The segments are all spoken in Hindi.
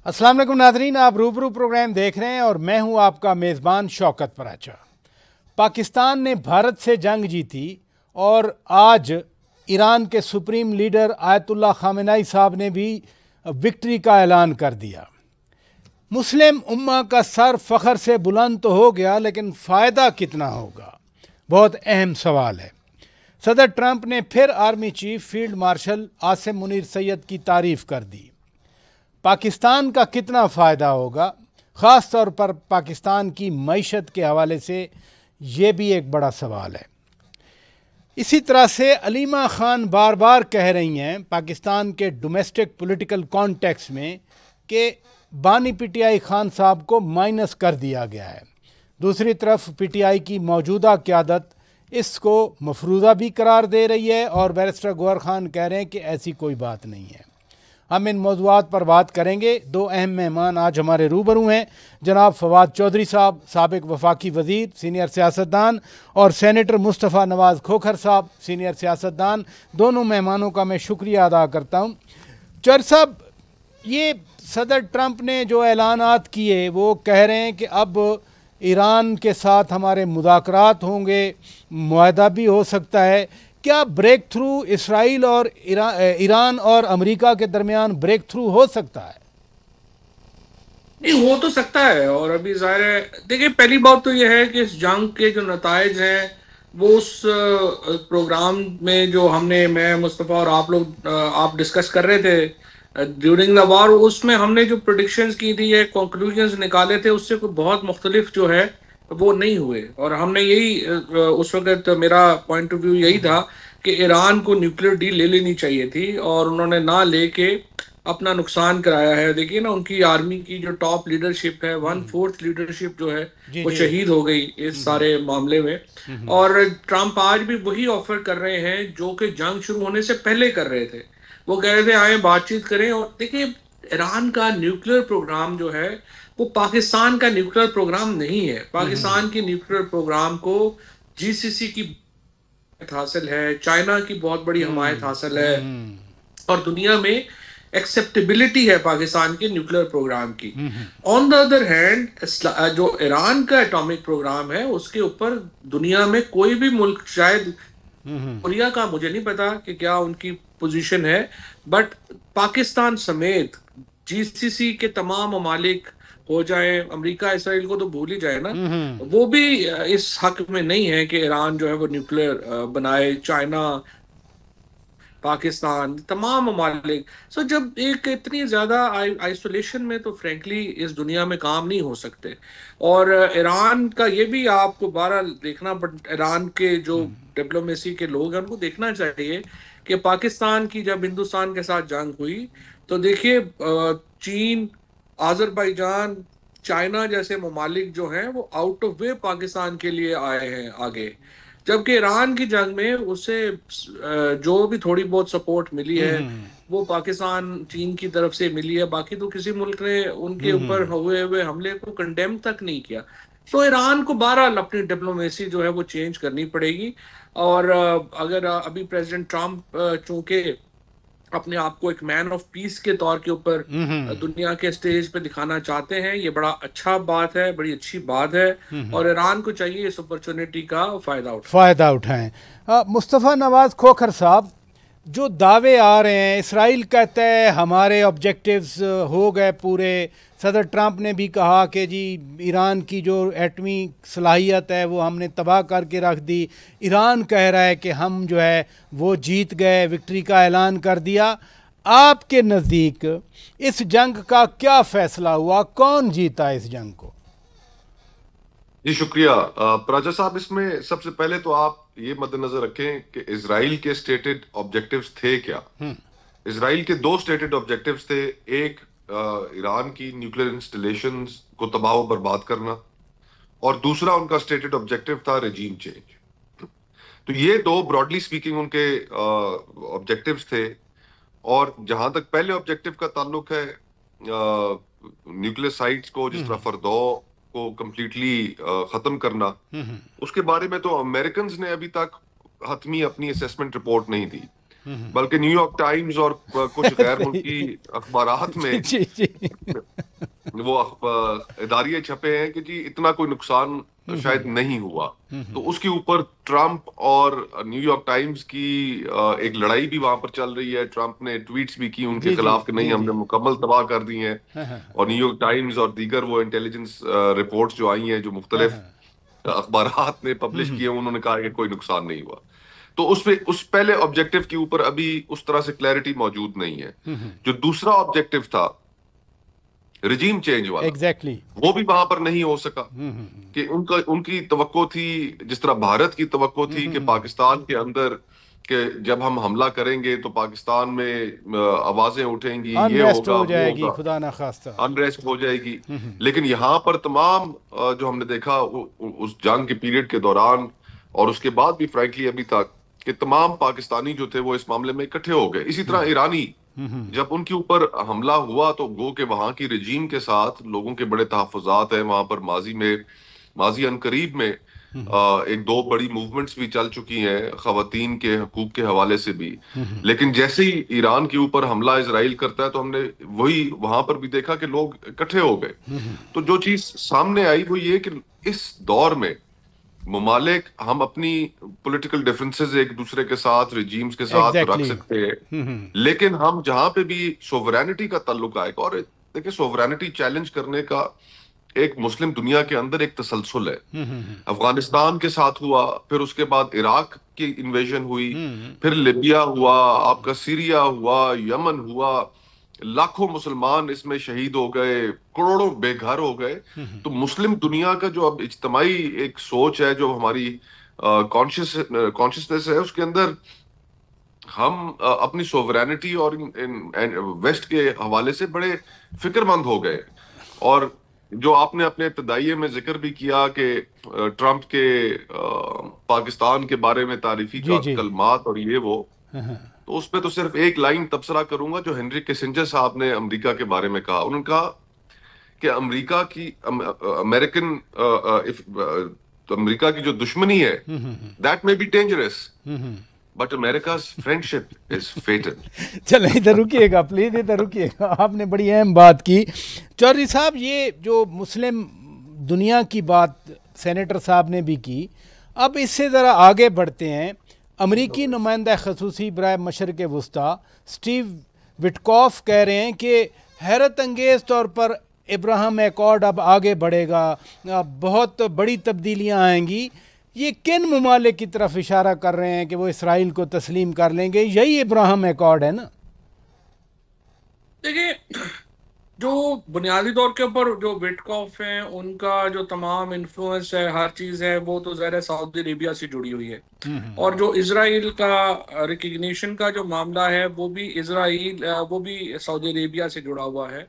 अस्सलाम वालेकुम नाज़रीन, आप रूबरू प्रोग्राम देख रहे हैं और मैं हूं आपका मेज़बान शौकत पराचा। पाकिस्तान ने भारत से जंग जीती और आज ईरान के सुप्रीम लीडर आयतुल्ला खामेनेई साहब ने भी विक्ट्री का ऐलान कर दिया। मुस्लिम उम्मा का सर फ़ख्र से बुलंद तो हो गया, लेकिन फ़ायदा कितना होगा, बहुत अहम सवाल है। सदर ट्रंप ने फिर army chief field marshal Asim Munir Syed की तारीफ़ कर दी। पाकिस्तान का कितना फ़ायदा होगा, ख़ास तौर पर पाकिस्तान की मईशत के हवाले से ये भी एक बड़ा सवाल है। इसी तरह से अलीमा ख़ान बार बार कह रही हैं पाकिस्तान के डोमेस्टिक पॉलिटिकल कॉन्टेक्स्ट में कि बानी पीटीआई खान साहब को माइनस कर दिया गया है। दूसरी तरफ पीटीआई की मौजूदा क़यादत इसको मफरूज़ा भी करार दे रही है और बैरिस्टर गौहर खान कह रहे हैं कि ऐसी कोई बात नहीं है। हम इन मौज़ूआत पर बात करेंगे। दो अहम मेहमान आज हमारे रूबरू हैं, जनाब फवाद चौधरी साहब, साबिक वफाकी वज़ीर, सीनियर सियासतदान, और सेनेटर मुस्तफ़ा नवाज़ खोखर साहब, सीनियर सियासतदान। दोनों मेहमानों का मैं शुक्रिया अदा करता हूँ। चौधरी साहब, ये सदर ट्रंप ने जो ऐलानात किए वो कह रहे हैं कि अब ईरान के साथ हमारे मुज़ाकरात होंगे, मुआहदा भी हो सकता है। क्या ब्रेक थ्रू इसराइल और ईरान और अमेरिका के दरमियान ब्रेक थ्रू हो सकता है? नहीं, हो तो सकता है। और अभी जाहिर है, देखिए, पहली बात तो यह है कि इस जंग के जो नताइज हैं वो उस प्रोग्राम में जो मैं मुस्तफ़ा और आप लोग आप डिस्कस कर रहे थे ड्यूरिंग द वॉर, उसमें हमने जो प्रोडिक्शंस की थी या कंक्लूजन्स निकाले थे उससे कोई बहुत मुख्तलिफ जो है वो नहीं हुए। और हमने यही उस वक्त मेरा पॉइंट ऑफ व्यू यही था कि ईरान को न्यूक्लियर डील ले लेनी चाहिए थी और उन्होंने ना लेके अपना नुकसान कराया है। देखिए ना, उनकी आर्मी की जो टॉप लीडरशिप है, 1/4 लीडरशिप जो है वो शहीद हो गई इस सारे मामले में। और ट्रंप आज भी वही ऑफर कर रहे हैं जो कि जंग शुरू होने से पहले कर रहे थे। वो कह रहे थे आए बातचीत करें। और देखिए, ईरान का न्यूक्लियर प्रोग्राम जो है वो पाकिस्तान का न्यूक्लियर प्रोग्राम नहीं है। पाकिस्तान के न्यूक्लियर प्रोग्राम को जीसीसी की हासिल है, चाइना की बहुत बड़ी हमायत हासिल है और दुनिया में एक्सेप्टेबिलिटी है पाकिस्तान के न्यूक्लियर प्रोग्राम की। ऑन द अदर हैंड, जो ईरान का एटॉमिक प्रोग्राम है उसके ऊपर दुनिया में कोई भी मुल्क, शायद कोरिया का मुझे नहीं पता कि क्या उनकी पोजीशन है, बट पाकिस्तान समेत जीसीसी के तमाम ममालिक हो जाए, अमेरिका इसराइल को तो भूल ही जाए ना, वो भी इस हक में नहीं है कि ईरान जो है वो न्यूक्लियर बनाए। चाइना, पाकिस्तान, तमाम ममालिक। सो जब एक इतनी ज़्यादा आइसोलेशन में, तो फ्रेंकली इस दुनिया में काम नहीं हो सकते। और ईरान का ये भी आपको बहरहाल देखना, बट ईरान के जो डिप्लोमेसी के लोग हैं उनको देखना चाहिए कि पाकिस्तान की जब हिंदुस्तान के साथ जंग हुई तो देखिए चीन, आज़रबाईजान, चाइना जैसे ममालिक जो हैं वो आउट ऑफ वे पाकिस्तान के लिए आए हैं आगे। जबकि ईरान की जंग में उसे जो भी थोड़ी बहुत सपोर्ट मिली है वो पाकिस्तान, चीन की तरफ से मिली है। बाकी तो किसी मुल्क ने उनके ऊपर हुए हुए हमले को कंडेम तक नहीं किया। तो ईरान को बहरहाल अपनी डिप्लोमेसी जो है वो चेंज करनी पड़ेगी। और अगर अभी प्रेसिडेंट ट्रंप चूंकि अपने आप को एक मैन ऑफ पीस के तौर के ऊपर दुनिया के स्टेज पे दिखाना चाहते हैं, ये बड़ा अच्छा बात है, बड़ी अच्छी बात है। और ईरान को चाहिए इस अपॉर्चुनिटी का फ़ायदा उठाएं। मुस्तफ़ा नवाज़ खोखर साहब, जो दावे आ रहे हैं, इसराइल कहता है हमारे ऑब्जेक्टिव्स हो गए पूरे। सदर ट्रंप ने भी कहा कि जी ईरान की जो एटमी सलाहियत है वो हमने तबाह करके रख दी। ईरान कह रहा है कि हम जो है वो जीत गए, विक्ट्री का ऐलान कर दिया। आपके नज़दीक इस जंग का क्या फ़ैसला हुआ, कौन जीता इस जंग को? जी शुक्रिया प्राचा साहब। इसमें सबसे पहले तो आप ये मद्देनजर रखें कि इजराइल के स्टेटेड ऑब्जेक्टिव्स थे क्या। इजराइल के दो स्टेटेड ऑब्जेक्टिव्स थे। एक ईरान की न्यूक्लियर इंस्टॉलेशंस को तबाह व बर्बाद करना, और दूसरा उनका स्टेटेड ऑब्जेक्टिव था रेजीम चेंज। तो ये दो ब्रॉडली स्पीकिंग उनके ऑब्जेक्टिव्स थे। और जहां तक पहले ऑब्जेक्टिव का ताल्लुक है, न्यूक्लियर साइट्स को जिस तरह फरदौ को कंप्लीटली खत्म करना, उसके बारे में तो अमेरिकन ने अभी तक हतमी अपनी असेसमेंट रिपोर्ट नहीं दी, बल्कि न्यूयॉर्क टाइम्स और कुछ गैर मुल्की अखबारात में वो इदारिये छपे हैं कि जी इतना कोई नुकसान शायद नहीं हुआ। तो उसके ऊपर ट्रंप और न्यूयॉर्क टाइम्स की एक लड़ाई भी वहां पर चल रही है। ट्रंप ने ट्वीट्स भी की उनके खिलाफ कि नहीं, हमने मुकम्मल तबाह कर दी है। और न्यूयॉर्क टाइम्स और दीगर वो इंटेलिजेंस रिपोर्ट्स जो आई हैं, जो मुख्तलिफ अखबारात ने पब्लिश किए, उन्होंने कहा कि कोई नुकसान नहीं हुआ। तो उस पहले ऑब्जेक्टिव के ऊपर अभी उस तरह से क्लैरिटी मौजूद नहीं है। जो दूसरा ऑब्जेक्टिव था रिजीम चेंज वाला, एग्जैक्टली वो भी वहां पर नहीं हो सका। कि उनकी तवक्को थी, जिस तरह भारत की तवक्को थी कि पाकिस्तान के अंदर कि जब हम हमला करेंगे तो पाकिस्तान में आवाजें उठेंगी, ये अनरेस्ट होगा, हो वो जाएगी, होगा, खुदा ना खास्ता अनरेस्ट हो जाएगी। लेकिन यहाँ पर तमाम जो हमने देखा उस जंग के पीरियड के दौरान और उसके बाद भी फ्रैंकली अभी तक, कि तमाम पाकिस्तानी जो थे वो इस मामले में इकट्ठे हो गए। इसी तरह ईरानी जब उनके ऊपर हमला हुआ तो गो के वहां की रजीम के साथ लोगों के बड़े तहफ़्फ़ुज़ात हैं। वहां पर माजी अनकरीब में एक दो बड़ी मूवमेंट्स भी चल चुकी हैं ख़वातीन के हकूक के हवाले से भी। लेकिन जैसे ही ईरान के ऊपर हमला इजराइल करता है तो हमने वही वहां पर भी देखा कि लोग इकट्ठे हो गए। तो जो चीज सामने आई वो ये कि इस दौर में ममालिक, हम अपनी पॉलिटिकल डिफरेंसेस एक दूसरे के साथ, रिजीम्स के साथ रख सकते हैं, लेकिन हम जहां पे भी सोवरेनिटी का ताल्लुक आएगा, और देखिए सोवरेनिटी चैलेंज करने का एक मुस्लिम दुनिया के अंदर एक तसलसल है। अफगानिस्तान के साथ हुआ, फिर उसके बाद इराक की इन्वेजन हुई, फिर लिबिया हुआ, आपका सीरिया हुआ, यमन हुआ, लाखों मुसलमान इसमें शहीद हो गए, करोड़ों बेघर हो गए। तो मुस्लिम दुनिया का जो अब इज्तिमाई एक सोच है, जो हमारी कॉन्शियसनेस है, उसके अंदर हम अपनी सोवरेनिटी और वेस्ट के हवाले से बड़े फिक्रमंद हो गए। और जो आपने अपने इब्तदाइये में जिक्र भी किया कि ट्रंप के पाकिस्तान के बारे में तारीफी कलमात और ये वो, तो उस पर तो सिर्फ एक लाइन तबसरा करूंगा जो हेनरी किसिंजर साहब ने अमेरिका के बारे में कहा। उन्होंने कहा कि अमेरिका की जो दुश्मनी है, that may be dangerous, but America's friendship is fatal. चलो इधर रुकिएगा प्लीज, इधर रुकिएगा, आपने बड़ी अहम बात की चौधरी साहब। ये जो मुस्लिम दुनिया की बात सेनेटर साहब ने भी की, अब इससे ज़रा आगे बढ़ते हैं। अमरीकी नुमाइंदा खसूसी बराए मशरक़ वस्ता स्टीव विटकॉफ कह रहे हैं कि हैरत अंगेज़ तौर पर अब्राहम एकॉर्ड अब आगे बढ़ेगा, बहुत बड़ी तब्दीलियां आएंगी। ये किन ममालिक की तरफ इशारा कर रहे हैं कि वो इसराइल को तस्लीम कर लेंगे? यही अब्राहम एकॉर्ड है ना? देखिए, जो बुनियादी तौर के ऊपर जो विटकॉफ हैं, उनका जो तमाम इन्फ्लुएंस है, हर चीज़ है, वो तो ज़ाहिर है सऊदी अरेबिया से जुड़ी हुई है। और जो इजराइल का रिकग्निशन का जो मामला है, वो भी सऊदी अरेबिया से जुड़ा हुआ है।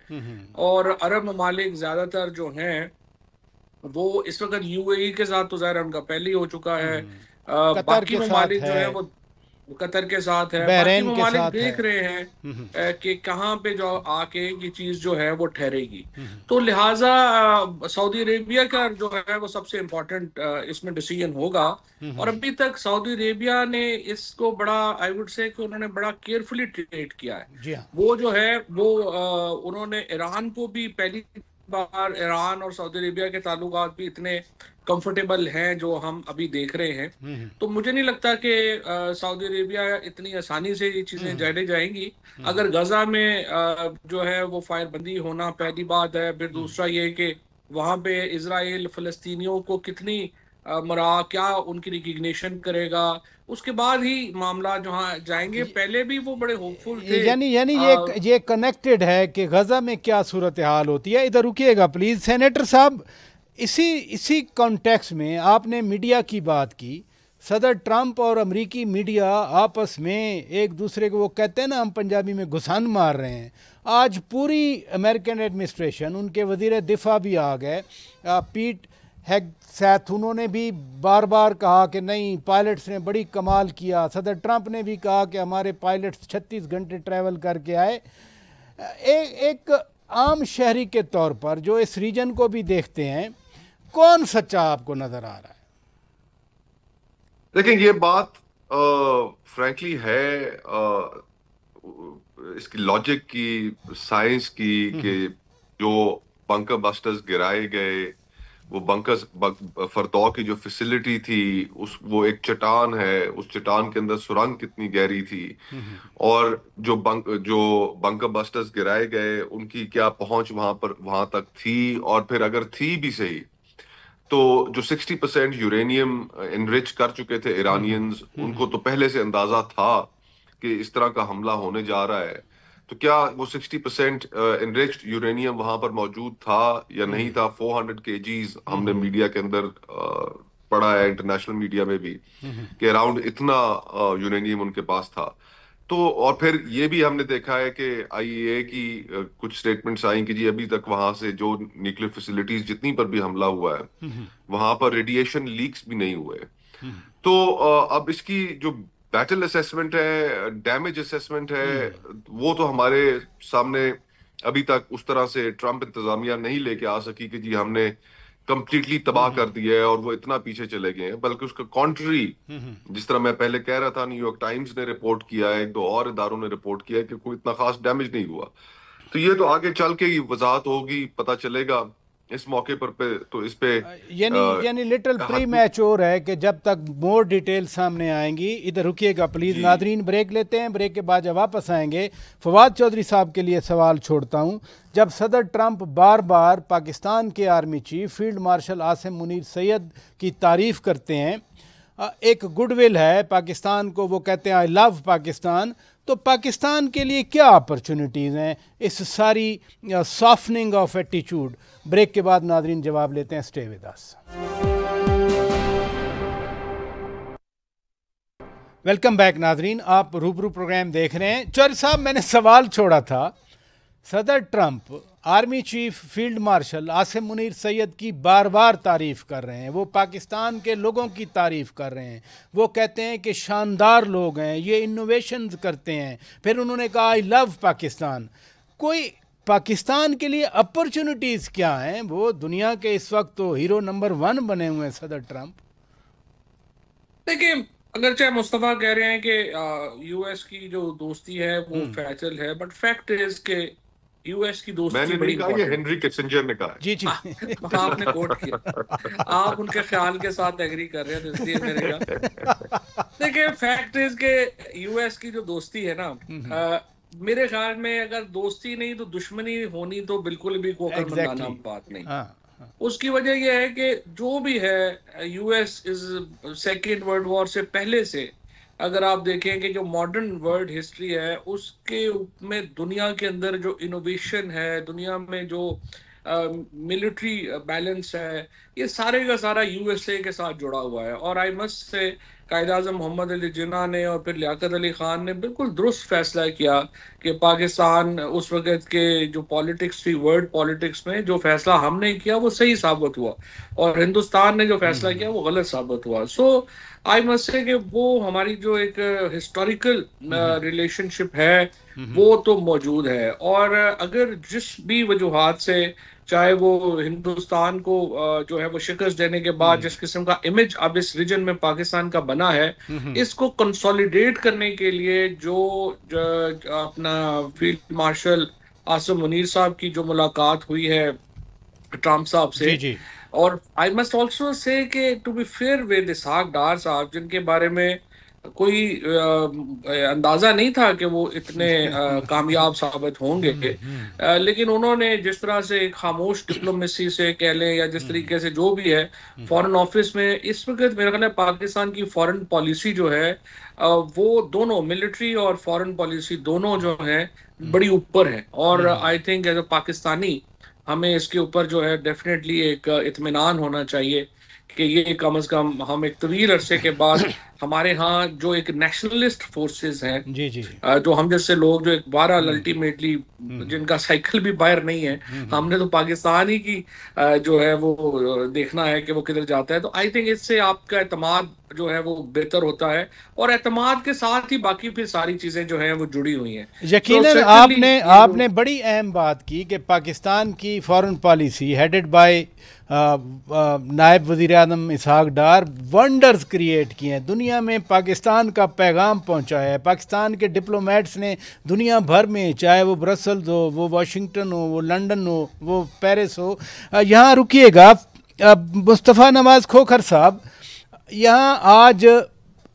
और अरब ममालिक ज़्यादातर जो हैं वो इस वक्त यूएई के साथ तो ज़ाहिर उनका पहले ही हो चुका है। बाकी ममालिक जो है वो कतर के साथ है, बाकी ममालिक देख रहे हैं कि कहाँ पे जो आके ये चीज जो है वो ठहरेगी। तो लिहाजा सऊदी अरेबिया का जो है वो सबसे इम्पोर्टेंट इसमें डिसीजन होगा। और अभी तक सऊदी अरेबिया ने इसको बड़ा, आई वुड से कि उन्होंने बड़ा केयरफुली ट्रीट किया है। वो जो है वो उन्होंने ईरान को भी, पहली बार ईरान और सऊदी अरेबिया के ताल्लुकात भी इतने कंफर्टेबल हैं जो हम अभी देख रहे हैं। तो मुझे नहीं लगता कि सऊदी अरेबिया इतनी आसानी से ये चीजें जाने जाएंगी। अगर गजा में जो है वो फायरबंदी होना पहली बात है, फिर दूसरा ये कि वहां पे इजराइल फलस्तीनियों को कितनी क्या उनकी रिकग्निशन करेगा, उसके बाद ही मामला जहाँ जाएंगे। पहले भी वो बड़े होपफुल थे। यानी ये कनेक्टेड है कि गजा में क्या सूरत हाल होती है। इधर रुकिएगा प्लीज सेनेटर साहब। इसी कॉन्टेक्स्ट में आपने मीडिया की बात की। सदर ट्रंप और अमेरिकी मीडिया आपस में एक दूसरे को, वो कहते हैं ना, हम पंजाबी में घुसन मार रहे हैं। आज पूरी अमेरिकन एडमिनिस्ट्रेशन, उनके वजीर दिफा भी आ गए, पीट हेगसेथ, उन्होंने भी बार बार कहा कि नहीं, पायलट्स ने बड़ी कमाल किया। सदर ट्रंप ने भी कहा कि हमारे पायलट्स 36 घंटे ट्रैवल करके आए। एक आम शहरी के तौर पर जो इस रीजन को भी देखते हैं, कौन सच्चा आपको नजर आ रहा है? लेकिन ये बात फ्रैंकली है इसकी लॉजिक की, साइंस की, कि जो बंकर बस्टर्स गिराए गए, वो फरदौ की जो फैसिलिटी थी, वो एक चट्टान है, उस चट्टान के अंदर सुरंग कितनी गहरी थी, और जो बंकर बस्टर्स गिराए गए उनकी क्या पहुंच वहां तक थी, और फिर अगर थी भी सही तो जो 60% यूरेनियम इनरिच कर चुके थे ईरानियंस, उनको तो पहले से अंदाजा था कि इस तरह का हमला होने जा रहा है। तो क्या वो 60% इनरिच्ड यूरेनियम वहां पर मौजूद था या नहीं था? 400 kgs हमने मीडिया के अंदर पढ़ा है, इंटरनेशनल मीडिया में भी, कि अराउंड इतना यूरेनियम उनके पास था। तो और फिर ये भी हमने देखा है कि आईएए की कुछ स्टेटमेंट्स आई कि जी अभी तक वहां से जो न्यूक्लियर फैसिलिटीज जितनी पर भी हमला हुआ है वहां पर रेडिएशन लीक्स भी नहीं हुए। तो अब इसकी जो बैटल असेसमेंट है, डैमेज असेसमेंट है, वो तो हमारे सामने अभी तक उस तरह से ट्रंप इंतजामिया नहीं लेके आ सकी कि जी हमने कंप्लीटली तबाह कर दिया है और वो इतना पीछे चले गए हैं, बल्कि उसका कॉन्ट्री, जिस तरह मैं पहले कह रहा था, न्यूयॉर्क टाइम्स ने रिपोर्ट किया है, एक दो और इदारों ने रिपोर्ट किया है कि कोई इतना खास डैमेज नहीं हुआ। तो ये तो आगे चल के ही वजाहत होगी, पता चलेगा इस मौके पर तो इस पे यानी लिटिल प्री मैच्योर है कि जब तक मोर डिटेल सामने आएंगी। इधर रुकिएगा प्लीज नादरीन, ब्रेक लेते हैं, ब्रेक के बाद जब वापस आएंगे फवाद चौधरी साहब के लिए सवाल छोड़ता हूं। जब सदर ट्रंप बार बार पाकिस्तान के army chief field marshal Asim Munir Syed की तारीफ करते हैं, एक गुडविल है पाकिस्तान को, वो कहते हैं आई लव पाकिस्तान, तो पाकिस्तान के लिए क्या अपॉर्चुनिटीज़ हैं इस सारी सॉफ्टनिंग ऑफ एटीट्यूड? ब्रेक के बाद नादरीन जवाब लेते हैं, stay with us. Welcome back Nadreen, आप रूबरू प्रोग्राम देख रहे हैं। चौधरी साहब, मैंने सवाल छोड़ा था, सदर Trump army chief field marshal Asim Munir Syed की बार बार तारीफ़ कर रहे हैं, वो पाकिस्तान के लोगों की तारीफ़ कर रहे हैं, वो कहते हैं कि शानदार लोग हैं, ये इनोवेशन करते हैं, फिर उन्होंने कहा आई लव पाकिस्तान। कोई पाकिस्तान के लिए अपॉर्चुनिटीज़ क्या हैं? वो दुनिया के इस वक्त तो हीरो नंबर 1 बने हुए हैं सदर ट्रंप। देखिए, अगरचे मुस्तफ़ा कह रहे हैं कि यूएस की जो दोस्ती है वो फैसल है, बट फैक्ट इज के यूएस की दोस्ती मैंने बड़ी नहीं कहा, ये हेनरी किसिंजर ने कहा। जी जी आपने कोट किया, आप उनके ख्याल के साथ एग्री कर रहे हैं, तो इसलिए मेरे का देखिए फैक्ट इज के यूएस की जो दोस्ती है ना, मेरे ख्याल में अगर दोस्ती नहीं तो दुश्मनी होनी तो बिल्कुल भी कोई मंदाना बात नहीं। उसकी वजह यह है कि जो भी है US is second world war से पहले से, अगर आप देखें कि जो मॉडर्न वर्ल्ड हिस्ट्री है उसके में दुनिया के अंदर जो इनोवेशन है, दुनिया में जो मिलिट्री बैलेंस है, ये सारे का सारा यूएसए के साथ जुड़ा हुआ है। और I must say Quaid-e-Azam Mohammad Ali Jinnah ने और फिर लियाकत अली खान ने बिल्कुल दुरुस्त फैसला किया कि पाकिस्तान उस वक़्त के जो पॉलिटिक्स थी, वर्ल्ड पॉलिटिक्स में जो फैसला हमने किया वो सही साबित हुआ और हिंदुस्तान ने जो फैसला किया वो गलत साबित हुआ। सो आई मस्ट से कि वो हमारी जो एक हिस्टोरिकल रिलेशनशिप है वो तो मौजूद है। और अगर जिस भी वजूहात से, चाहे वो हिंदुस्तान को जो है वो शिकस्त देने के बाद जिस किस्म का इमेज अब इस रीजन में पाकिस्तान का बना है, इसको कंसोलिडेट करने के लिए जो अपना फील्ड मार्शल आसिम मुनीर साहब की जो मुलाकात हुई है ट्रंप साहब से, जी। और आई मस्ट ऑल्सो से कि टू बी फेयर विद इसहाक डार साहब, जिनके बारे में कोई अंदाजा नहीं था कि वो इतने कामयाब साबित होंगे, लेकिन उन्होंने जिस तरह से एक खामोश डिप्लोमेसी से कह लें या जिस तरीके से जो भी है फॉरेन ऑफिस में इस वक्त मेरा ख्याल है पाकिस्तान की फॉरेन पॉलिसी जो है वो दोनों मिलिट्री और फॉरेन पॉलिसी दोनों जो है बड़ी ऊपर है। और I think as a Pakistani हमें इसके ऊपर जो है डेफिनेटली एक इत्मीनान होना चाहिए कि ये कम से कम हम एक तवील अरसे के बाद हमारे यहाँ जो एक नेशनलिस्ट फोर्सेस हैं, जी जी, जो हम जैसे लोग जो एक बहरहाल अल्टीमेटली जिनका साइकिल भी बाहर नहीं है, हमने तो पाकिस्तान ही की जो है वो देखना है कि वो किधर जाता है। तो आई थिंक इससे आपका एतमाद जो है वो बेहतर होता है और एतमाद के साथ ही बाकी फिर सारी चीजें जो हैं वो जुड़ी हुई हैं। यकीनन आपने बड़ी अहम बात की कि पाकिस्तान की फॉरेन पॉलिसी हेडेड बाय नायब वज़ीर-ए-आज़म इसहाक डार वंडर्स क्रिएट किए हैं, दुनिया दुनिया में पाकिस्तान का पैगाम पहुंचाया है। पाकिस्तान के डिप्लोमेट्स ने दुनिया भर में, चाहे वो ब्रसल्स हो, वो वाशिंगटन हो, वो लंदन हो, वो पेरिस हो, यहाँ रुकिएगा मुस्तफ़ा नवाज़ खोखर साहब, यहाँ आज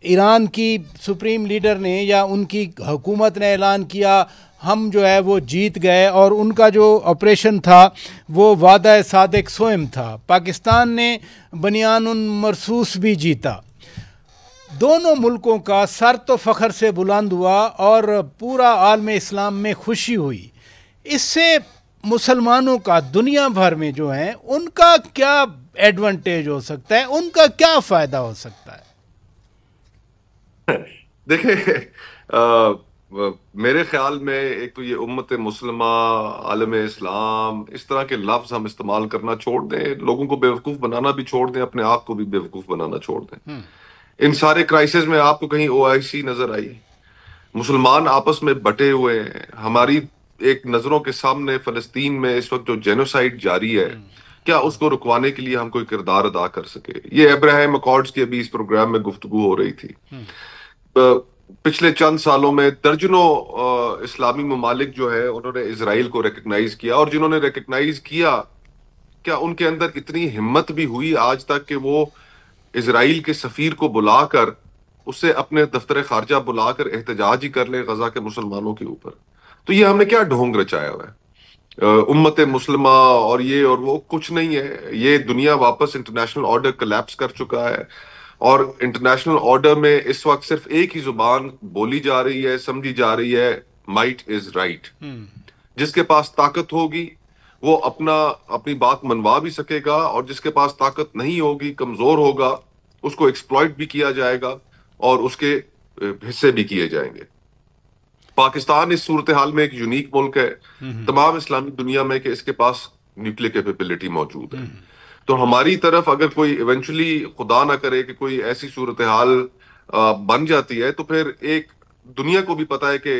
ईरान की सुप्रीम लीडर ने या उनकी हुकूमत ने ऐलान किया हम जो है वो जीत गए, और उनका जो ऑपरेशन था वो वादा सादिक सोएम था। पाकिस्तान ने बनियानुन मरसूस भी जीता। दोनों मुल्कों का सर तो फ़ख्र से बुलंद हुआ और पूरा आलम इस्लाम में खुशी हुई। इससे मुसलमानों का दुनिया भर में जो है उनका क्या एडवांटेज हो सकता है, उनका क्या फ़ायदा हो सकता है? देखिए, मेरे ख्याल में एक तो ये उम्मत मुस्लिमा, आलम इस्लाम, इस तरह के लफ्ज हम इस्तेमाल करना छोड़ दें, लोगों को बेवकूफ बनाना भी छोड़ दें, अपने आप को भी बेवकूफ बनाना छोड़ दें। इन सारे क्राइसिस में आपको कहीं ओआईसी नजर आई? मुसलमान आपस में बटे हुए हैं। हमारी एक नजरों के सामने फलस्तीन में इस वक्त जो जेनोसाइड जारी है, क्या उसको रुकवाने के लिए हम कोई किरदार अदा कर सके? ये अब्राहम अकॉर्ड्स की अभी इस प्रोग्राम में गुफ्तगू हो रही थी। पिछले चंद सालों में दर्जनों इस्लामी ममालिक जो है उन्होंने इजराइल को रिकग्नाइज किया, और जिन्होंने रिकग्नाइज किया, क्या उनके अंदर इतनी हिम्मत भी हुई आज तक कि वो इजराइल के सफीर को बुलाकर उससे अपने दफ्तर खारजा बुलाकर एहतजाज ही कर ले गजा के मुसलमानों के ऊपर? तो ये हमने क्या ढोंग रचाया हुआ है? उम्मत मुस्लिमा और ये और वो कुछ नहीं है। ये दुनिया वापस इंटरनेशनल ऑर्डर कोलैप्स कर चुका है, और इंटरनेशनल ऑर्डर में इस वक्त सिर्फ एक ही जुबान बोली जा रही है, समझी जा रही है, माइट इज राइट। जिसके पास ताकत होगी वो अपनी बात मनवा भी सकेगा, और जिसके पास ताकत नहीं होगी, कमजोर होगा, उसको एक्सप्लॉइट भी किया जाएगा और उसके हिस्से भी किए जाएंगे। पाकिस्तान इस सूरत हाल में एक यूनिक मुल्क है तमाम इस्लामी दुनिया में कि इसके पास न्यूक्लियर कैपेबिलिटी मौजूद है। तो हमारी तरफ अगर कोई इवेंचुअली, खुदा ना करे कि कोई ऐसी सूरत हाल बन जाती है, तो फिर एक दुनिया को भी पता है कि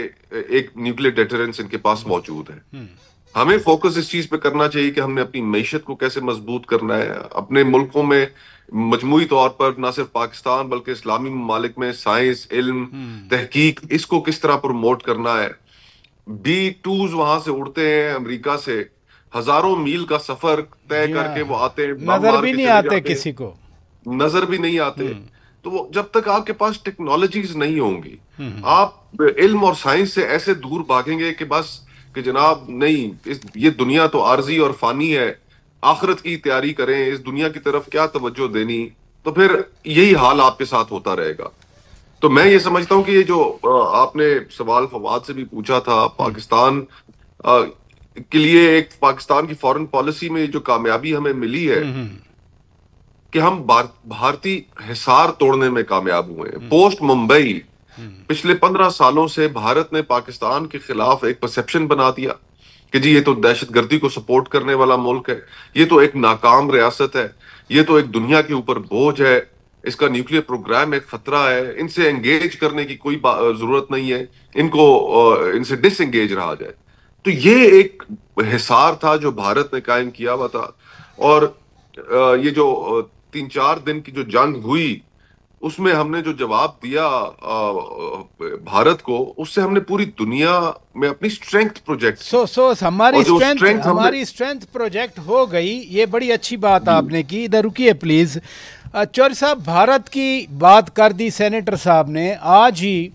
एक न्यूक्लियर डेटरेंस इनके पास मौजूद है। हमें फोकस इस चीज पे करना चाहिए कि हमने अपनी मईशत को कैसे मजबूत करना है। अपने मुल्कों में मजमूई तौर पर ना सिर्फ पाकिस्तान बल्कि इस्लामी ममालिक में साइंस, इल्म, तहकीक, इसको किस तरह प्रमोट करना है। B-2s वहां से उड़ते हैं अमेरिका से, हजारों मील का सफर तय करके वो आते हैं, नजर भी नहीं आते, किसी को नजर भी नहीं आते। तो वो जब तक आपके पास टेक्नोलॉजीज नहीं होंगी, आप इल्म और साइंस से ऐसे दूर भागेंगे कि बस कि जनाब नहीं, ये दुनिया तो आर्जी और फानी है, आखिरत की तैयारी करें, इस दुनिया की तरफ क्या तवज्जो देनी, तो फिर यही हाल आपके साथ होता रहेगा। तो मैं ये समझता हूं कि ये जो आपने सवाल फवाद से भी पूछा था, पाकिस्तान के लिए एक पाकिस्तान की फॉरेन पॉलिसी में जो कामयाबी हमें मिली है कि हम भारतीय हिसार तोड़ने में कामयाब हुए हैं। पोस्ट मुंबई पिछले 15 सालों से भारत ने पाकिस्तान के खिलाफ एक परसेप्शन बना दिया कि जी ये तो दहशतगर्दी को सपोर्ट करने वाला मुल्क है, ये तो एक नाकाम रियासत है, ये तो एक दुनिया के ऊपर बोझ है, इसका न्यूक्लियर प्रोग्राम एक खतरा है, इनसे एंगेज करने की कोई जरूरत नहीं है, इनसे डिसएंगेज रहा जाए। तो ये एक हिसार था जो भारत ने कायम किया हुआ था। और ये जो 3-4 दिन की जो जंग हुई, उसमें हमने जो जवाब दिया भारत को, उससे हमने पूरी दुनिया में अपनी स्ट्रेंथ प्रोजेक्ट हमारी स्ट्रेंथ प्रोजेक्ट हो गई। ये बड़ी अच्छी बात आपने की। इधर रुकिए प्लीज। चौधरी साहब, भारत की बात कर दी सेनेटर साहब ने। आज ही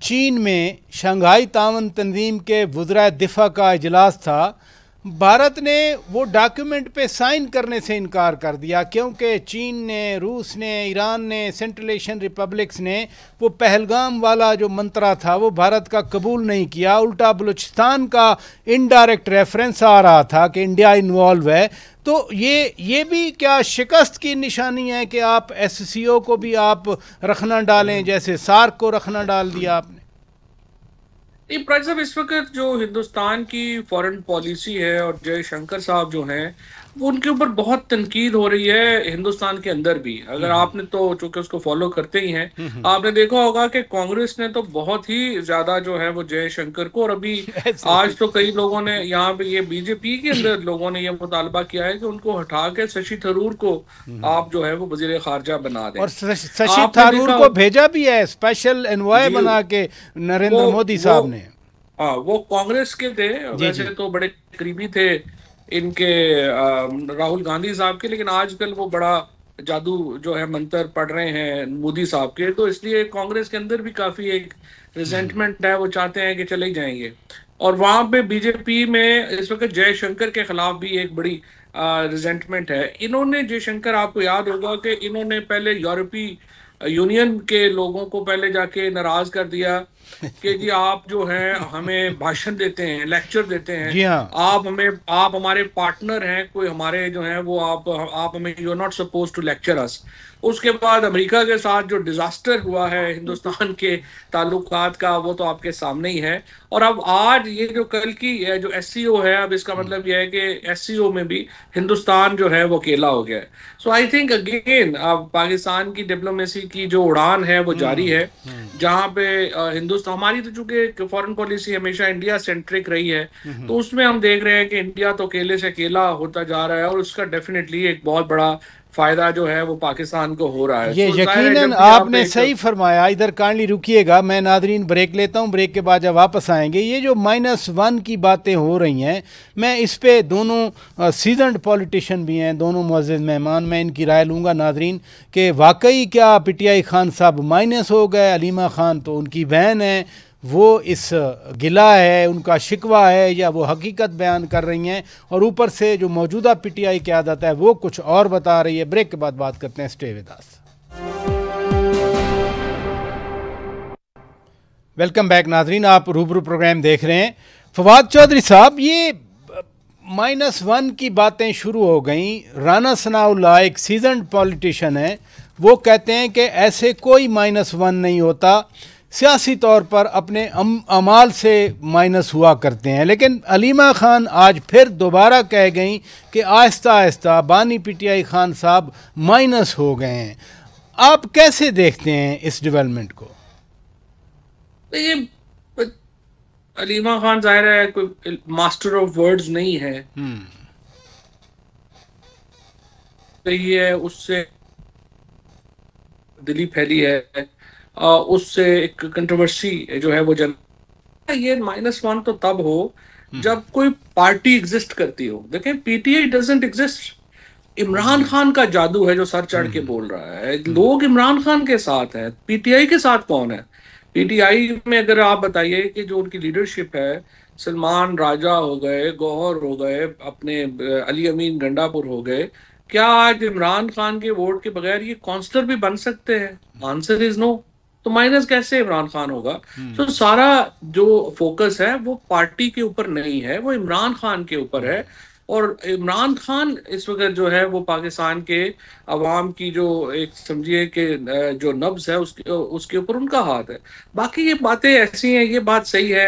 चीन में शंघाई तावन तंजीम के वज़राए दिफा का इजलास था। भारत ने वो डॉक्यूमेंट पे साइन करने से इनकार कर दिया क्योंकि चीन ने, रूस ने, ईरान ने, सेंट्रल एशियन रिपब्लिक्स ने वो पहलगाम वाला जो मंत्रा था वो भारत का कबूल नहीं किया। उल्टा बलूचिस्तान का इनडायरेक्ट रेफरेंस आ रहा था कि इंडिया इन्वॉल्व है। तो ये भी क्या शिकस्त की निशानी है कि आप SCO को भी आप रखना डालें, जैसे सार्क को रखना डाल दिया आपने? नहीं साहब, इस वक्त जो हिंदुस्तान की फॉरेन पॉलिसी है और जयशंकर साहब जो हैं उनके ऊपर बहुत तनकीद हो रही है हिंदुस्तान के अंदर भी। अगर आपने तो चूंकि उसको फॉलो करते ही हैं, आपने देखा होगा कि कांग्रेस ने तो बहुत ही ज्यादा जो है वो जयशंकर को, और अभी आज तो कई लोगों ने यहाँ पे ये बीजेपी के अंदर लोगों ने ये मुतालबा किया है कि उनको हटा के शशि थरूर को आप जो है वो वजीर खारजा बना दें। और शशि थरूर को भेजा भी है स्पेशल एनवॉय बना के नरेंद्र मोदी साहब ने। हाँ, वो कांग्रेस के थे, वैसे तो बड़े करीबी थे इनके राहुल गांधी साहब के, लेकिन आजकल वो बड़ा जादू जो है मंत्र पढ़ रहे हैं मोदी साहब के, तो इसलिए कांग्रेस के अंदर भी काफी एक रिजेंटमेंट है, वो चाहते हैं कि चले ही जाएंगे। और वहां पे बीजेपी में इस वक्त जयशंकर के खिलाफ भी एक बड़ी रिजेंटमेंट है। इन्होंने, जयशंकर आपको याद होगा कि इन्होंने पहले यूरोपीय यूनियन के लोगों को पहले जाके नाराज कर दिया कि जी आप जो है हमें भाषण देते हैं, लेक्चर देते हैं, जी हाँ, आप हमारे पार्टनर हैं, कोई हमारे जो है वो आप हमें, you are not suppose to lecture us. उसके बाद अमेरिका के साथ जो डिजास्टर हुआ है हिंदुस्तान के ताल्लुकात का, वो तो आपके सामने ही है। और अब आज ये जो कल की जो एससीओ है, अब इसका मतलब ये है कि एससीओ में भी हिंदुस्तान जो है वो अकेला हो गया है। सो आई थिंक अगेन अब पाकिस्तान की डिप्लोमेसी की जो उड़ान है वो जारी है, जहां पे हिंदुस्तान, हमारी तो चूंकि फॉरेन पॉलिसी हमेशा इंडिया सेंट्रिक रही है, तो उसमें हम देख रहे हैं कि इंडिया तो अकेले से अकेला होता जा रहा है, और उसका डेफिनेटली एक बहुत बड़ा फायदा जो है वो पाकिस्तान को हो रहा है। ये यकीनन आपने सही फरमाया। इधर काइंडली रुकिएगा, मैं नादरीन ब्रेक लेता हूँ, ब्रेक के बाद जब वापस आएंगे ये जो -1 की बातें हो रही हैं, मैं इस पे दोनों सीजन्ड पॉलिटिशियन भी हैं, दोनों मुअज़्ज़िज़ मेहमान, मैं इनकी राय लूँगा नादरीन कि वाकई क्या पीटीआई खान साहब माइनस हो गए। अलीमा खान तो उनकी बहन है, वो इस गिला है, उनका शिकवा है, या वो हकीकत बयान कर रही हैं, और ऊपर से जो मौजूदा पीटीआई की आदत है वो कुछ और बता रही है। ब्रेक के बाद बात करते हैं, stay with us. Welcome back नाजरीन, आप रूबरू प्रोग्राम देख रहे हैं। फवाद चौधरी साहब, ये -1 की बातें शुरू हो गई। राना सनाउल्लाह एक सीजन्ड पॉलिटिशियन है, वो कहते हैं कि ऐसे कोई -1 नहीं होता, सियासी तौर पर अपने अमाल से माइनस हुआ करते हैं। लेकिन अलीमा खान आज फिर दोबारा कह गई कि आहिस्ता आहिस्ता बानी पीटीआई खान साहब माइनस हो गए हैं। आप कैसे देखते हैं इस डेवलपमेंट को? ये अलीमा खान जाहिर है कोई मास्टर ऑफ वर्ड्स नहीं है, तो ये उससे दिली फैली है, उससे एक कंट्रोवर्सी जो है वो ये -1 तो तब हो जब कोई पार्टी एग्जिस्ट करती हो। देखें, PTI doesn't exist. Imran Khan का जादू है जो सर चढ़ के बोल रहा है, लोग इमरान खान के साथ हैं, पीटीआई के साथ कौन है? पीटीआई में अगर आप बताइए कि जो उनकी लीडरशिप है, सलमान राजा हो गए, गौहर हो गए, अपने अली अमीन गंडापुर हो गए, क्या आज इमरान खान के वोट के बगैर ये काउंसलर भी बन सकते हैं? Answer is no. तो माइनस कैसे इमरान खान होगा? तो सारा जो फोकस है वो पार्टी के ऊपर नहीं है, वो इमरान खान के ऊपर है। और इमरान खान इस वक्त जो है वो पाकिस्तान के अवाम की जो एक समझिए कि जो नब्ज है उसके ऊपर उनका हाथ है। बाकी ये बातें ऐसी हैं, ये बात सही है,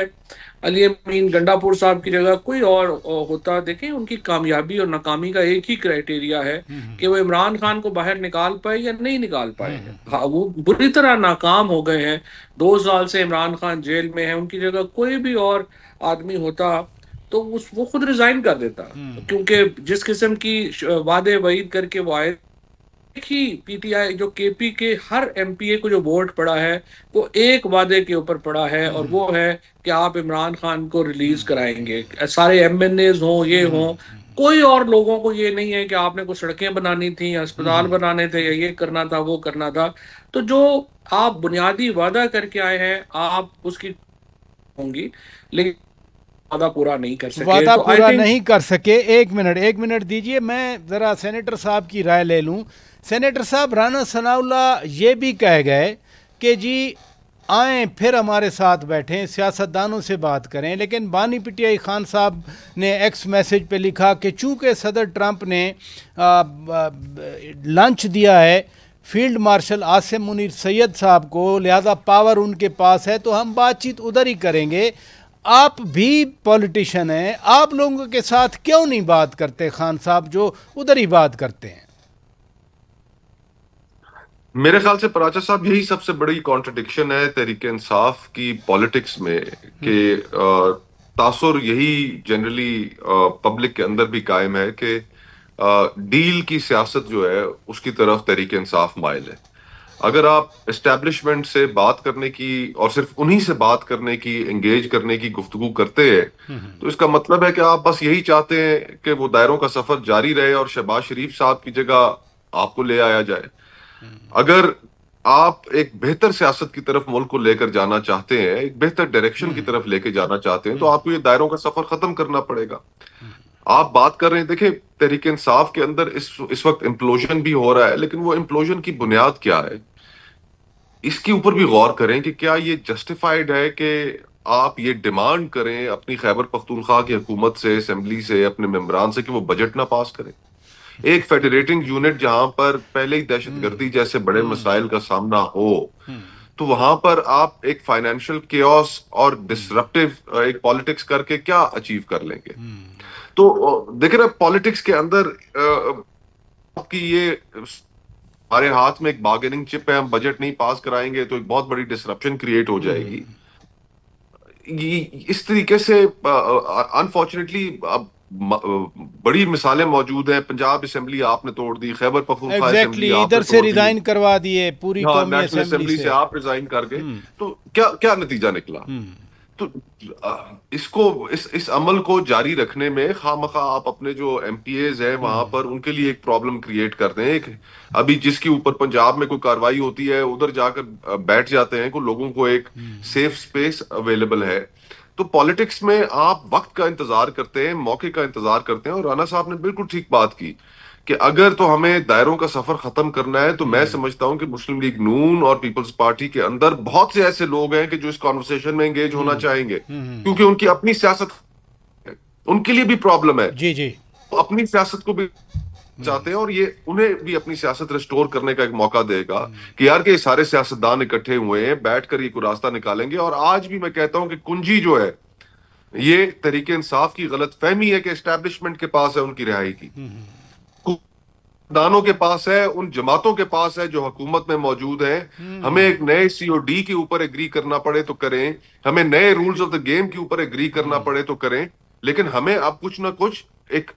अली अमीन गंडापुर साहब की जगह कोई और होता, देखें उनकी कामयाबी और नाकामी का एक ही क्राइटेरिया है कि वो इमरान खान को बाहर निकाल पाए या नहीं निकाल पाए। हाँ, वो बुरी तरह नाकाम हो गए हैं, 2 साल से इमरान खान जेल में है, उनकी जगह कोई भी और आदमी होता तो वो खुद रिजाइन कर देता, क्योंकि जिस किस्म की वादे वईद करके वो आए। ही पीटीआई जो केपी के हर एमपीए को जो वोट पड़ा है वो एक वादे के ऊपर पड़ा है, और वो है कि आप इमरान खान को रिलीज कराएंगे। सारे एमएनएज हों, ये हों, कोई और लोगों को ये नहीं है कि आपने कुछ सड़कें बनानी थी, अस्पताल बनाने थे, या ये करना था, वो करना था। तो जो आप बुनियादी वादा करके आए हैं आप उसकी होंगी, लेकिन वादा पूरा नहीं कर सके। वादा पूरा नहीं कर सके। एक मिनट दीजिए, मैं ज़रा सेनेटर साहब की राय ले लूं। सेनेटर साहब, राना सनाउल्लाह ये भी कह गए कि जी आएँ फिर हमारे साथ बैठें, सियासतदानों से बात करें, लेकिन बानी पीटीआई खान साहब ने एक्स मैसेज पे लिखा कि चूँकि सदर ट्रंप ने लंच दिया है फील्ड मार्शल आसिम मुनीर सैयद साहब को, लिहाजा पावर उनके पास है, तो हम बातचीत उधर ही करेंगे। आप भी पॉलिटिशियन हैं, आप लोगों के साथ क्यों नहीं बात करते खान साहब जो उधर ही बात करते हैं? मेरे ख्याल से पराचा साहब यही सबसे बड़ी कॉन्ट्रडिक्शन है तहरीक इंसाफ की पॉलिटिक्स में कि तासुर यही जनरली पब्लिक के अंदर भी कायम है कि डील की सियासत जो है उसकी तरफ तहरीक इंसाफ माइल है। अगर आप एस्टेब्लिशमेंट से बात करने की और सिर्फ उन्हीं से बात करने की, एंगेज करने की गुफ्तगू करते हैं तो इसका मतलब है कि आप बस यही चाहते हैं कि वो दायरों का सफर जारी रहे और शहबाज शरीफ साहब की जगह आपको ले आया जाए। अगर आप एक बेहतर सियासत की तरफ मुल्क को लेकर जाना चाहते हैं, एक बेहतर डायरेक्शन की तरफ लेकर जाना चाहते हैं, तो आपको ये दायरों का सफर खत्म करना पड़ेगा। आप बात कर रहे हैं, देखिए तहरीक इंसाफ के अंदर इस वक्त इम्प्लोजन भी हो रहा है, लेकिन वो इम्प्लोजन की बुनियाद क्या है इसके ऊपर भी गौर करें कि क्या ये जस्टिफाइड है कि आप ये डिमांड करें अपनी खैबर पख्तूनख्वा की हुकूमत से, असेंबली से, अपने मेंबरान से कि वो बजट ना पास करें। एक फेडरेटिंग यूनिट जहां पर पहले ही दहशतगर्दी जैसे बड़े मसाइल का सामना हो, तो वहां पर आप एक फाइनेंशियल केओस और डिसरप्टिव एक पॉलिटिक्स करके क्या अचीव कर लेंगे? तो देखिए ना, पॉलिटिक्स के अंदर आपकी ये हमारे हाथ में एक बार्गेनिंग चिप है, हम बजट नहीं पास कराएंगे तो एक बहुत बड़ी डिसरप्शन क्रिएट हो जाएगी। इस तरीके से अनफॉर्चुनेटली अब बड़ी मिसालें मौजूद हैं। पंजाब असेंबली आपने तोड़ दी, खैबर पख्तूनख्वा असेंबली इधर से रिजाइन करवा दिए, पूरी कौमी नेशनल असेंबली से आप रिजाइन कर गए, तो क्या क्या नतीजा निकला? तो इसको इस अमल को जारी रखने में खामखा आप अपने जो एमपीएज हैं वहां पर उनके लिए एक प्रॉब्लम क्रिएट करते हैं। अभी जिसके ऊपर पंजाब में कोई कार्रवाई होती है उधर जाकर बैठ जाते हैं, को लोगों को एक सेफ स्पेस अवेलेबल है। तो पॉलिटिक्स में आप वक्त का इंतजार करते हैं, मौके का इंतजार करते हैं। और राना साहब ने बिल्कुल ठीक बात की कि अगर तो हमें दायरों का सफर खत्म करना है तो मैं समझता हूं कि मुस्लिम लीग नून और पीपल्स पार्टी के अंदर बहुत से ऐसे लोग हैं कि जो इस कॉन्वर्सेशन में एंगेज होना चाहेंगे, क्योंकि उनकी अपनी सियासत है, उनके लिए भी प्रॉब्लम है, जी जी, अपनी सियासत को भी चाहते हैं और ये उन्हें भी अपनी सियासत रिस्टोर करने का एक मौका देगा कि यार के सारे सियासतदान इकट्ठे हुए हैं, बैठकर ये कोई रास्ता निकालेंगे। और आज भी मैं कहता हूं कि कुंजी जो है ये तहरीक इंसाफ की गलत फहमी है कि एस्टैब्लिशमेंट के पास है उनकी रिहाई की, दानों के पास है, उन जमातों के पास है जो हुकूमत में मौजूद हैं। हमें एक नए सीओडी के ऊपर एग्री करना पड़े तो करें, हमें नए रूल्स ऑफ द गेम के ऊपर एग्री करना पड़े तो करें, लेकिन हमें अब कुछ ना कुछ एक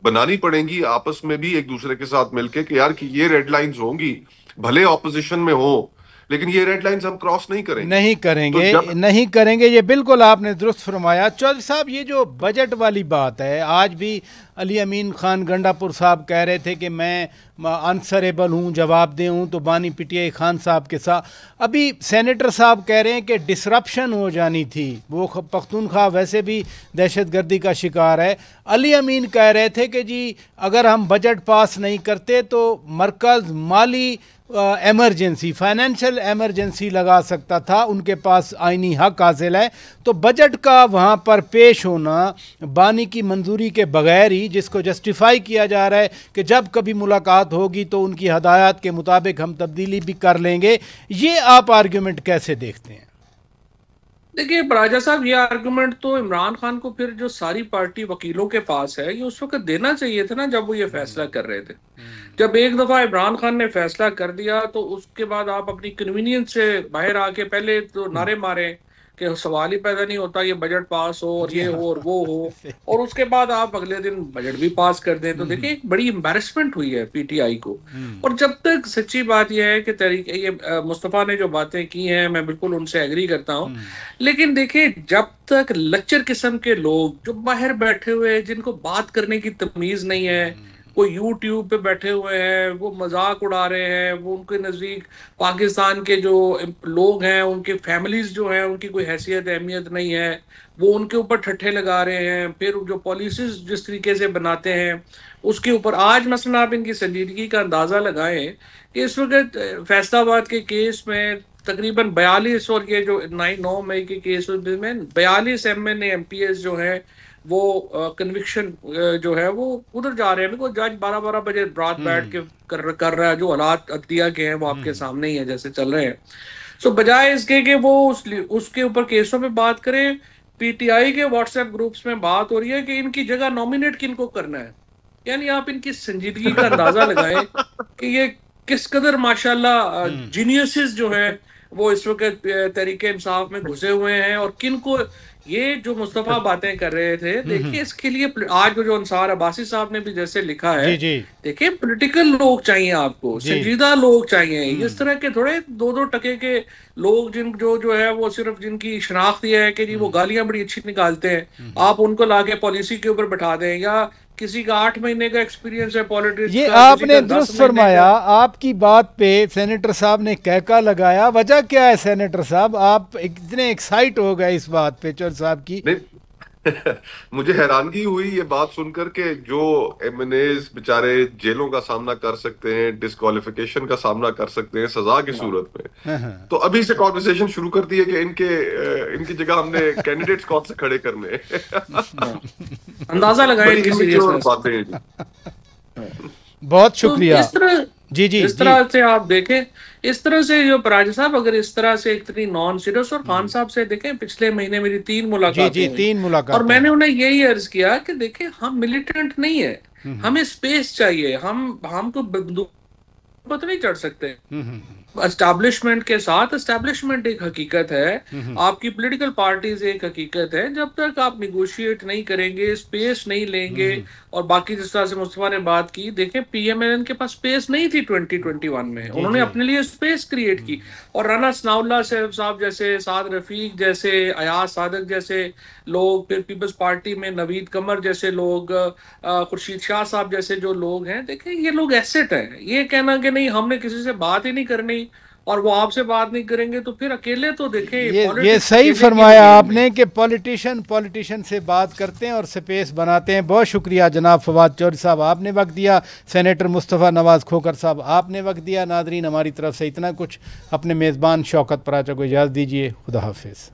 बनानी पड़ेंगी आपस में भी एक दूसरे के साथ मिलके कि यार कि ये रेड लाइंस होंगी, भले ऑपोजिशन में हो, लेकिन ये रेड लाइंस हम क्रॉस नहीं करेंगे, नहीं करेंगे। ये बिल्कुल आपने दुरुस्त फरमाया। चौधरी साहब, ये जो बजट वाली बात है, आज भी अली अमीन खान गंडापुर साहब कह रहे थे कि मैं आंसरेबल हूँ, जवाबदेह हूँ, तो बानी पीटीआई खान साहब के साथ। अभी सेनेटर साहब कह रहे हैं कि डिसरप्शन हो जानी थी, वो पख्तूनख्वा वैसे भी दहशतगर्दी का शिकार है। अली अमीन कह रहे थे कि जी अगर हम बजट पास नहीं करते तो मरकज़ माली एमरजेंसी, फाइनेंशियल एमरजेंसी लगा सकता था, उनके पास आईनी हक हासिल है। तो बजट का वहाँ पर पेश होना बानी की मंजूरी के बगैर ही, जिसको जस्टिफाई किया जा रहा है कि जब कभी मुलाकात होगी तो उनकी हदायत के मुताबिक हम तब्दीली भी कर लेंगे, ये आप आर्ग्यूमेंट कैसे देखते हैं? देखिए राजा साहब, ये आर्गुमेंट तो इमरान खान को फिर जो सारी पार्टी वकीलों के पास है ये उस वक्त देना चाहिए था ना, जब वो ये फैसला कर रहे थे। जब एक दफा इमरान खान ने फैसला कर दिया तो उसके बाद आप अपनी कन्वीनियंस से बाहर आके पहले तो नारे मारे कि सवाल ही पैदा नहीं होता ये बजट पास हो और ये हो और वो हो, और उसके बाद आप अगले दिन बजट भी पास कर दें। तो देखिए एक बड़ी एम्बैरेसमेंट हुई है पीटीआई को। और जब तक सच्ची बात यह है कि तरीके ये मुस्तफा ने जो बातें की हैं मैं बिल्कुल उनसे एग्री करता हूं, लेकिन देखिए जब तक लच्चर किस्म के लोग जो बाहर बैठे हुए हैं, जिनको बात करने की तमीज नहीं है, कोई यूट्यूब पे बैठे हुए हैं, वो मजाक उड़ा रहे हैं, वो उनके नजदीक पाकिस्तान के जो लोग हैं उनके फैमिलीज जो हैं उनकी कोई हैसियत अहमियत नहीं है, वो उनके ऊपर ठट्ठे लगा रहे हैं। फिर जो पॉलिसीज जिस तरीके से बनाते हैं उसके ऊपर आज मसलन आप इनकी संजीदगी का अंदाजा लगाएं कि इस वक्त फैसलाबाद के केस में तकरीबन 42 और ये जो 9 मई के केस में 42 एमएन एमपीएस जो है वो कन्विक्शन जो है वो उधर जा रहे हैं। बिल्कुल जज 12-12 बजे रात बैठ के कर रहा है, जो हालात अदलिया के हैं वो आपके सामने ही है जैसे चल रहे हैं। सो बजाय इसके कि वो उसके ऊपर केसों पे बात करें, पीटीआई के व्हाट्सएप ग्रुप्स में बात हो रही है कि इनकी जगह नॉमिनेट किनको करना है। यानी आप इनकी संजीदगी का अंदाजा लगाएं कि ये किस कदर माशाल्लाह जीनियसेस जो हैं वो इस वक्त तहरीके इंसाफ में घुसे हुए हैं, और किनको ये जो मुस्तफा बातें कर रहे थे, देखिए इसके लिए आज जो अंसार अब्बासी साहब ने भी जैसे लिखा है, देखिए पॉलिटिकल लोग चाहिए आपको, संजीदा लोग चाहिए, इस तरह के थोड़े 2-2 टके के लोग जिन जो है वो सिर्फ जिनकी शनाख्त ये है कि जी वो गालियां बड़ी अच्छी निकालते हैं, आप उनको लाके पॉलिसी के ऊपर बैठा दें, या किसी का 8 महीने का एक्सपीरियंस है पॉलिटिक्स ये का, आपने दुरुस्त फरमाया। आपकी बात पे सेनेटर साहब ने कहका लगाया, वजह क्या है सेनेटर साहब, आप इतने एक्साइट हो गए इस बात पे चौधरी साहब की? मुझे हैरानगी हुई ये बात सुनकर के जो एमएनएज बेचारे जेलों का सामना कर सकते हैं, डिस्क्वालिफिकेशन का सामना कर सकते हैं सजा की सूरत में, तो अभी से कॉन्वर्सेशन शुरू कर दी है कि इनकी जगह हमने कैंडिडेट्स कौन से खड़े करने अंदाजा लगाएं इनकी सीरियसनेस बातें। बहुत शुक्रिया। इस तरह से आप देखें, इस तरह से जो पराजा साहब अगर इस तरह से इतनी नॉन सीरियस, और खान साहब से देखें पिछले महीने मेरी 3 मुलाकातें और मैंने उन्हें यही अर्ज किया कि देखें हम मिलिटेंट नहीं है, हमें स्पेस चाहिए, हमको बंदूक पर नहीं चढ़ सकते। एस्टैब्लिशमेंट के साथ, एस्टैब्लिशमेंट एक हकीकत है, आपकी पॉलिटिकल पार्टीज एक हकीकत है, जब तक आप निगोशिएट नहीं करेंगे, स्पेस नहीं लेंगे, और बाकी जिस तरह से मुस्तफा ने बात की, देखें पीएमएल के पास स्पेस नहीं थी 2021 में, उन्होंने अपने लिए स्पेस क्रिएट की, और राना सनाउल्लाह साहब जैसे, साद रफीक जैसे, अयाज सादक जैसे लोग, फिर पीपल्स पार्टी में नवीद कमर जैसे लोग, खुर्शीद शाह साहब जैसे जो लोग हैं, देखें ये लोग एसेट हैं। ये कहना कि नहीं हमने किसी से बात ही नहीं करनी और वो आपसे बात नहीं करेंगे, तो फिर अकेले तो देखें ये सही फरमाया आपने कि पॉलिटिशियन से बात करते हैं और स्पेस बनाते हैं। बहुत शुक्रिया जनाब फवाद चौधरी साहब, आपने वक्त दिया। सेनेटर मुस्तफ़ा नवाज़ खोखर साहब, आपने वक्त दिया। नादरीन, हमारी तरफ से इतना कुछ। अपने मेज़बान शौकत पराचा को इजाज़त दीजिए। खुदा हाफिज़।